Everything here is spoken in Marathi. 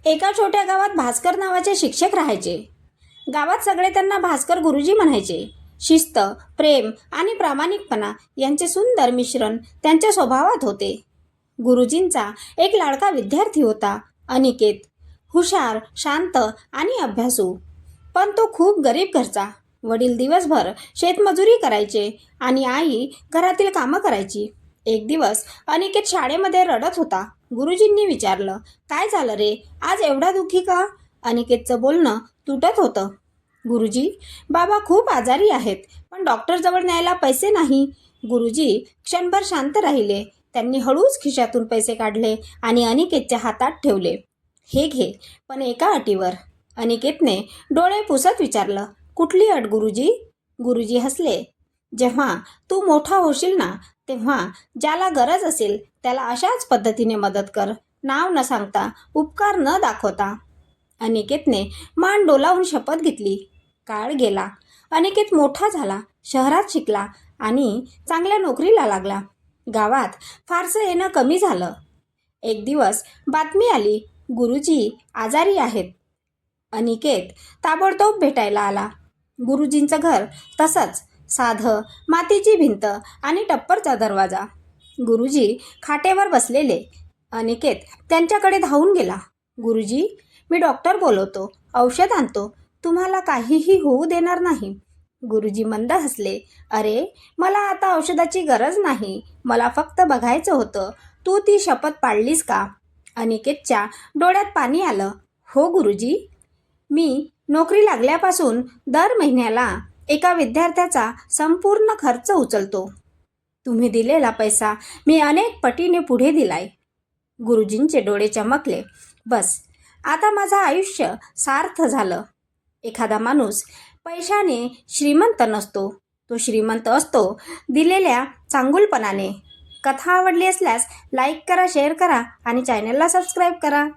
एका छोट्या गावात भास्कर नावाचे शिक्षक राहायचे. गावात सगळे त्यांना भास्कर गुरुजी म्हणायचे. शिस्त, प्रेम आणि प्रामाणिकपणा यांचे सुंदर मिश्रण त्यांच्या स्वभावात होते. गुरुजींचा एक लाडका विद्यार्थी होता, अनिकेत. हुशार, शांत आणि अभ्यासू. पण तो खूप गरीब घरचा. वडील दिवसभर शेतमजुरी करायचे आणि आई घरातील कामं करायची. एक दिवस अनिकेत शाळेमध्ये रडत होता. गुरुजींनी विचारलं, काय झालं रे, आज एवढा दुःखी का? अनिकेतचं बोलणं तुटत होतं. गुरुजी, बाबा खूप आजारी आहेत, पण डॉक्टरजवळ न्यायला पैसे नाही. गुरुजी क्षणभर शांत राहिले. त्यांनी हळूच खिशातून पैसे काढले आणि अनिकेतच्या हातात ठेवले. हे घे, पण एका अटीवर. अनिकेतने डोळे पुसत विचारलं, कुठली अट गुरुजी? गुरुजी हसले. जेव्हा तू मोठा होशील ना, तेव्हा ज्याला गरज असेल त्याला अशाच पद्धतीने मदत कर, नाव न सांगता, उपकार न दाखवता. अनिकेतने मान डोलावून शपथ घेतली. काळ गेला. अनिकेत मोठा झाला, शहरात शिकला आणि चांगल्या नोकरीला लागला. गावात फारसं येणं कमी झालं. एक दिवस बातमी आली, गुरुजी आजारी आहेत. अनिकेत ताबडतोब भेटायला आला. गुरुजींचं घर तसंच, साधं, मातीची भिंत आणि टप्परचा दरवाजा. गुरुजी खाटेवर बसलेले. अनिकेत त्यांच्याकडे धावून गेला. गुरुजी, मी डॉक्टर बोलवतो, औषध आणतो, तुम्हाला काहीही होऊ देणार नाही. गुरुजी मंद हसले. अरे, मला आता औषधाची गरज नाही, मला फक्त बघायचं होतं, तू ती शपथ पाळलीस का? अनिकेतच्या डोळ्यात पाणी आलं. हो गुरुजी, मी नोकरी लागल्यापासून दर महिन्याला एका विद्यार्थ्याचा संपूर्ण खर्च उचलतो. तुम्ही दिलेला पैसा मी अनेक पटीने पुढे दिलाय. गुरुजींचे डोळे चमकले. बस, आता माझं आयुष्य सार्थ झालं. एखादा माणूस पैशाने श्रीमंत नसतो, तो श्रीमंत असतो दिलेल्या चांगुलपणाने. कथा आवडली असल्यास लाईक करा, शेअर करा आणि चॅनलला सबस्क्राईब करा.